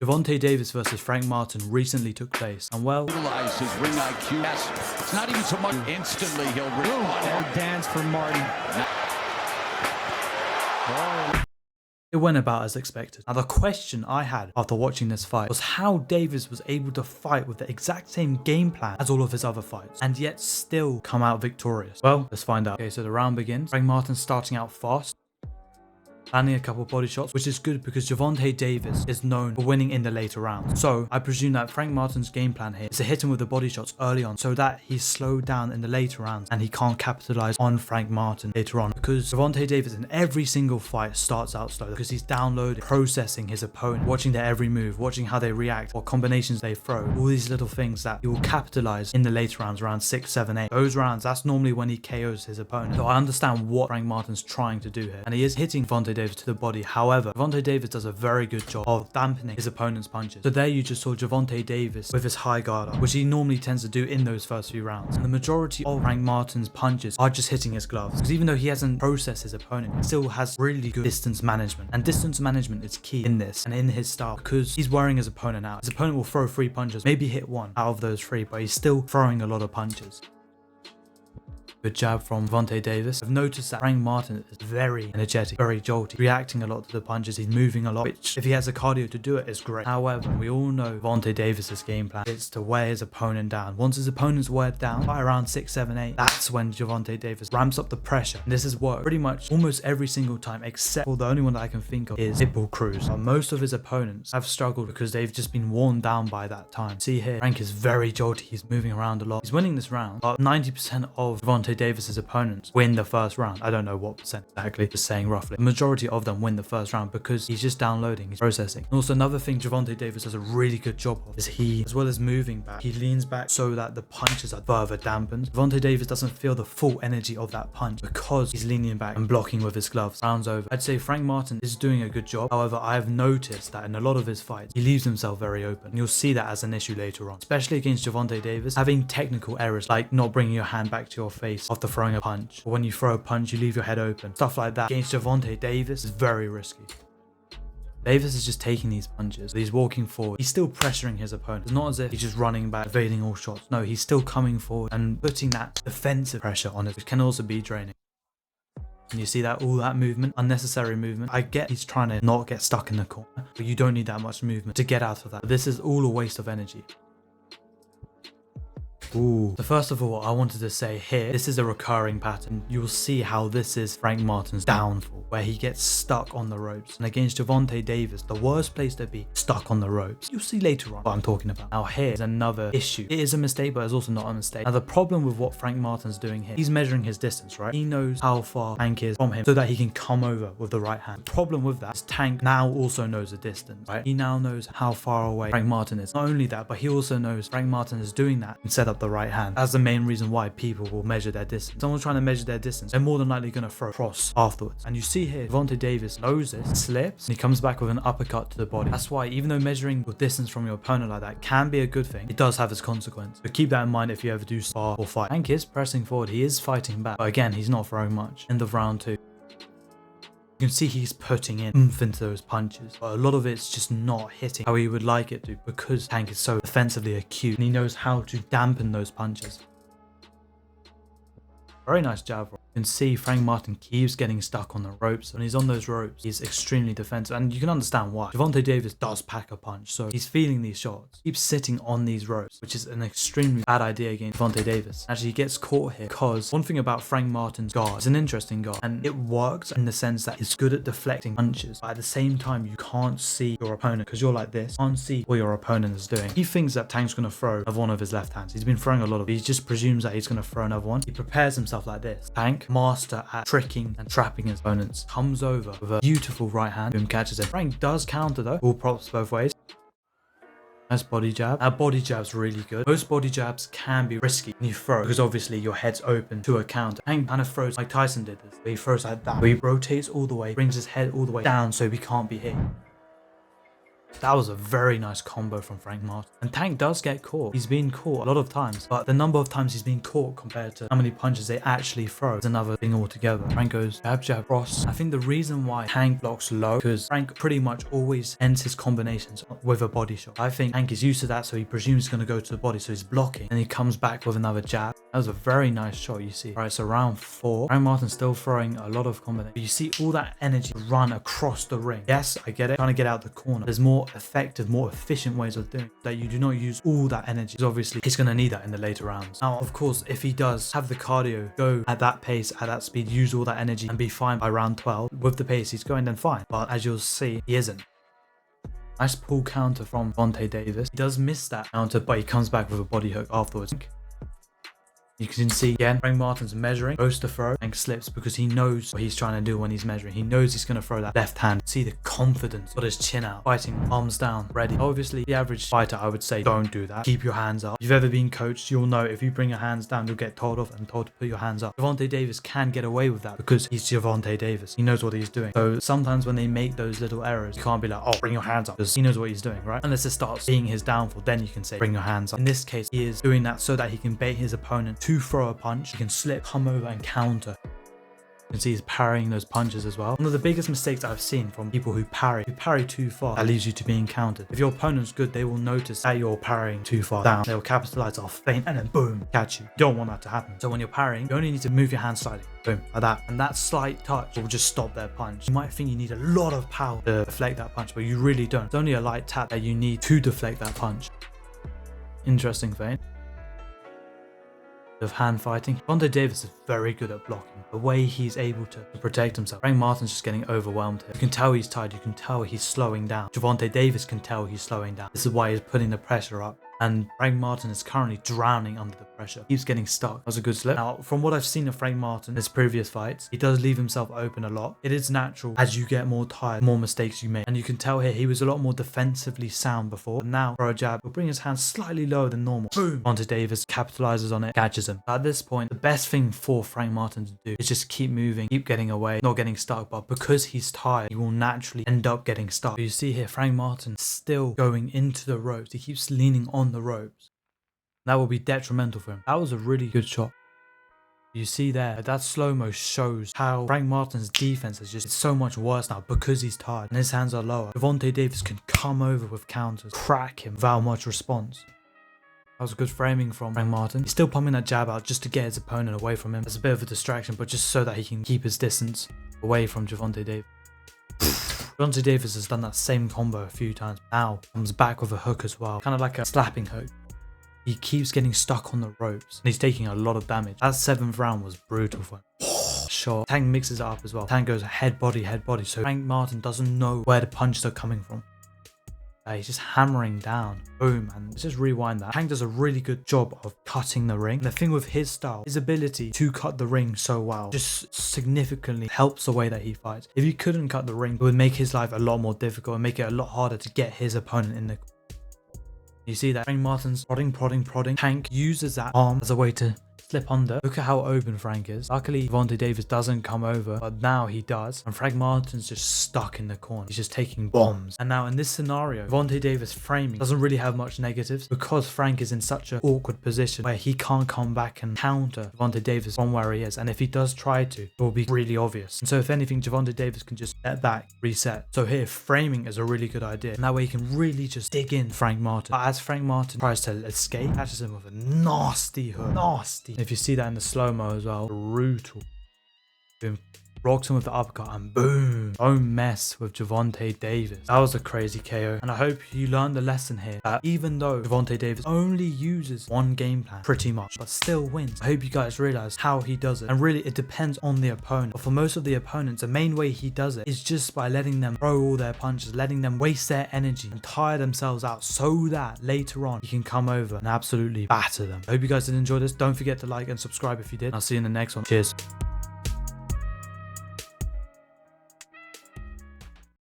Gervonta Davis versus Frank Martin recently took place, and well, Utilize his ring IQ. It's not even so much instantly he'll dance for Martin. it went about as expected. Now the question I had after watching this fight was how Davis was able to fight with the exact same game plan as all of his other fights and yet still come out victorious. Well, let's find out. Okay, so the round begins. Frank Martin starting out fast, landing a couple of body shots, which is good because Gervonta Davis is known for winning in the later rounds. So I presume that Frank Martin's game plan here is to hit him with the body shots early on so that he's slowed down in the later rounds and he can't capitalize on Frank Martin later on, because Gervonta Davis in every single fight starts out slow because he's downloading, processing his opponent, watching their every move, watching how they react, what combinations they throw, all these little things that he will capitalize in the later rounds, around 6, 7, 8. Those rounds, that's normally when he KOs his opponent. So I understand what Frank Martin's trying to do here, and he is hitting Gervonta Davis to the body. However, Gervonta Davis does a very good job of dampening his opponent's punches. So there you just saw Gervonta Davis with his high guard up, which he normally tends to do in those first few rounds. And the majority of Frank Martin's punches are just hitting his gloves, because even though he hasn't processed his opponent, he still has really good distance management. And distance management is key in this and in his style, because he's wearing his opponent out. His opponent will throw 3 punches, maybe hit 1 out of those 3, but he's still throwing a lot of punches. Good jab from Gervonta Davis. I've noticed that Frank Martin is very energetic, very jolty, reacting a lot to the punches. He's moving a lot, which if he has the cardio to do it is great. However, we all know Gervonta Davis's game plan is to wear his opponent down. Once his opponent's weared down by around 6, 7, 8, that's when Gervonta Davis ramps up the pressure. And this has worked pretty much almost every single time, except for the only one that I can think of is Pitbull Cruz. But most of his opponents have struggled because they've just been worn down by that time. See here, Frank is very jolty. He's moving around a lot. He's winning this round, but 90% of Gervonta Davis's opponents win the first round. I don't know what percent exactly, just saying roughly. The majority of them win the first round because he's just downloading, he's processing. And also another thing Gervonta Davis does a really good job of is he, as well as moving back, he leans back so that the punches are further dampened. Gervonta Davis doesn't feel the full energy of that punch because he's leaning back and blocking with his gloves. Rounds over. I'd say Frank Martin is doing a good job. However, I have noticed that in a lot of his fights, he leaves himself very open. And you'll see that as an issue later on, especially against Gervonta Davis, having technical errors like not bringing your hand back to your face after throwing a punch, or when you throw a punch you leave your head open, stuff like that against Gervonta Davis is very risky. Davis is just taking these punches, he's walking forward, he's still pressuring his opponent. It's not as if he's just running back, evading all shots. No, he's still coming forward and putting that defensive pressure on it, which can also be draining. And you see that all that movement, unnecessary movement. I get he's trying to not get stuck in the corner, but you don't need that much movement to get out of that. But this is all a waste of energy. Ooh. So first of all, I wanted to say here, this is a recurring pattern. You'll see how this is Frank Martin's downfall, where he gets stuck on the ropes. And against Gervonta Davis, the worst place to be, stuck on the ropes. You'll see later on what I'm talking about. Now here's another issue. It is a mistake, but it's also not a mistake. Now the problem with what Frank Martin's doing here, he's measuring his distance, right? He knows how far Tank is from him so that he can come over with the right hand. The problem with that is Tank now also knows the distance, right? He now knows how far away Frank Martin is. Not only that, but he also knows Frank Martin is doing that and set up the right hand. That's the main reason why people will measure their distance. Someone's trying to measure their distance, they're more than likely going to throw a cross afterwards. And you see here, Gervonta Davis knows this, slips, and he comes back with an uppercut to the body. That's why even though measuring your distance from your opponent like that can be a good thing, it does have its consequence. So keep that in mind if you ever do spar or fight. Tank is pressing forward, he is fighting back, but again, he's not throwing much. End of round 2. You can see he's putting in oomph into those punches, but a lot of it's just not hitting how he would like it to because Tank is so defensively acute and he knows how to dampen those punches. Very nice jab. You can see Frank Martin keeps getting stuck on the ropes. When he's on those ropes, he's extremely defensive, and you can understand why. Gervonta Davis does pack a punch, so he's feeling these shots. He keeps sitting on these ropes, which is an extremely bad idea against Gervonta Davis. Actually, he gets caught here because one thing about Frank Martin's guard is an interesting guard, and it works in the sense that it's good at deflecting punches, but at the same time, you can't see your opponent because you're like this. You can't see what your opponent is doing. He thinks that Tank's going to throw one of his left hands. He's been throwing a lot of it. He just presumes that he's going to throw another one. He prepares himself like this. Tank, master at tricking and trapping his opponents, comes over with a beautiful right hand, boom, catches him. Frank does counter though, all props both ways. Nice body jab. Our body jab's really good. Most body jabs can be risky when you throw because obviously your head's open to a counter. Tank kind of throws like Tyson did this. He throws like that, where he rotates all the way, brings his head all the way down so he can't be hit. That was a very nice combo from Frank Martin. And Tank does get caught. He's been caught a lot of times, but the number of times he's been caught compared to how many punches they actually throw is another thing altogether. Frank goes jab, jab, cross. I think the reason why Tank blocks low, because Frank pretty much always ends his combinations with a body shot. I think Tank is used to that, so he presumes he's going to go to the body, so he's blocking, and he comes back with another jab. That was a very nice shot, you see. All right, so round 4. Frank Martin's still throwing a lot of combinations. But you see all that energy run across the ring. Yes, I get it. Trying to get out the corner. There's more effective, more efficient ways of doing it, that you do not use all that energy, because obviously he's going to need that in the later rounds. Now, of course, if he does have the cardio, go at that pace, at that speed, use all that energy and be fine by round 12, with the pace he's going, then fine. But as you'll see, he isn't. Nice pull counter from Gervonta Davis. He does miss that counter, but he comes back with a body hook afterwards. You can see again, Frank Martin's measuring, goes to throw, and slips because he knows what he's trying to do when he's measuring. He knows he's going to throw that left hand. See the confidence, got his chin out, fighting, arms down, ready. Obviously, the average fighter, I would say, don't do that. Keep your hands up. If you've ever been coached, you'll know if you bring your hands down, you'll get told off and told to put your hands up. Gervonta Davis can get away with that because he's Gervonta Davis. He knows what he's doing. So sometimes when they make those little errors, you can't be like, oh, bring your hands up, because he knows what he's doing, right? Unless it starts being his downfall, then you can say, bring your hands up. In this case, he is doing that so that he can bait his opponent to throw a punch. He can slip, come over and counter. You can see he's parrying those punches as well. One of the biggest mistakes I've seen from people who parry too far, that leaves you to being countered. If your opponent's good, they will notice that you're parrying too far down. They'll capitalize off feint and then boom, catch you. You don't want that to happen. So when you're parrying, you only need to move your hand slightly. Boom, like that. And that slight touch will just stop their punch. You might think you need a lot of power to deflect that punch, but you really don't. It's only a light tap that you need to deflect that punch. Interesting feint of hand fighting. Gervonta Davis is very good at blocking. The way he's able to protect himself. Frank Martin's just getting overwhelmed here. You can tell he's tired. You can tell he's slowing down. Gervonta Davis can tell he's slowing down. This is why he's putting the pressure up. And Frank Martin is currently drowning under the pressure. Keeps getting stuck. That was a good slip. Now, from what I've seen of Frank Martin in his previous fights, he does leave himself open a lot. It is natural. As you get more tired, more mistakes you make. And you can tell here he was a lot more defensively sound before. But now, for a jab, he'll bring his hand slightly lower than normal. Boom! Gervonta Davis capitalizes on it, catches him. At this point, the best thing for Frank Martin to do is just keep moving, keep getting away, not getting stuck. But because he's tired, he will naturally end up getting stuck. So you see here, Frank Martin still going into the ropes. He keeps leaning on the ropes. That will be detrimental for him. That was a really good shot. You see there, that slow-mo shows how Frank Martin's defense is just so much worse now because he's tired and his hands are lower. Gervonta Davis can come over with counters, crack him without much response. That was a good framing from Frank Martin. He's still pumping that jab out just to get his opponent away from him. It's a bit of a distraction, but just so that he can keep his distance away from Gervonta Davis. Gervonta Davis has done that same combo a few times. Now comes back with a hook as well, kind of like a slapping hook. He keeps getting stuck on the ropes and he's taking a lot of damage. That 7th round was brutal for him. Sure. Tank mixes it up as well. Tank goes head body, so Frank Martin doesn't know where the punches are coming from. He's just hammering down. Boom, and let's just rewind that. Tank does a really good job of cutting the ring. And the thing with his style, his ability to cut the ring so well, just significantly helps the way that he fights. If he couldn't cut the ring, it would make his life a lot more difficult and make it a lot harder to get his opponent in the... You see that Frank Martin's prodding. Tank uses that arm as a way to slip under. Look at how open Frank is. Luckily, Gervonta Davis doesn't come over, but now he does. And Frank Martin's just stuck in the corner. He's just taking bombs. And now in this scenario, Gervonta Davis framing doesn't really have much negatives because Frank is in such an awkward position where he can't come back and counter Gervonta Davis from where he is. And if he does try to, it will be really obvious. And so if anything, Gervonta Davis can just step back, reset. So here, framing is a really good idea. And that way he can really just dig in Frank Martin. But as Frank Martin tries to escape, catches him with a nasty hook. Nasty. If you see that in the slow-mo as well, brutal. Boom. Rocks him with the uppercut and boom. Don't mess with Gervonta Davis. That was a crazy KO. And I hope you learned the lesson here that even though Gervonta Davis only uses one game plan pretty much, but still wins, I hope you guys realize how he does it. And really it depends on the opponent. But for most of the opponents, the main way he does it is just by letting them throw all their punches, letting them waste their energy and tire themselves out so that later on he can come over and absolutely batter them. I hope you guys did enjoy this. Don't forget to like and subscribe if you did. I'll see you in the next one. Cheers.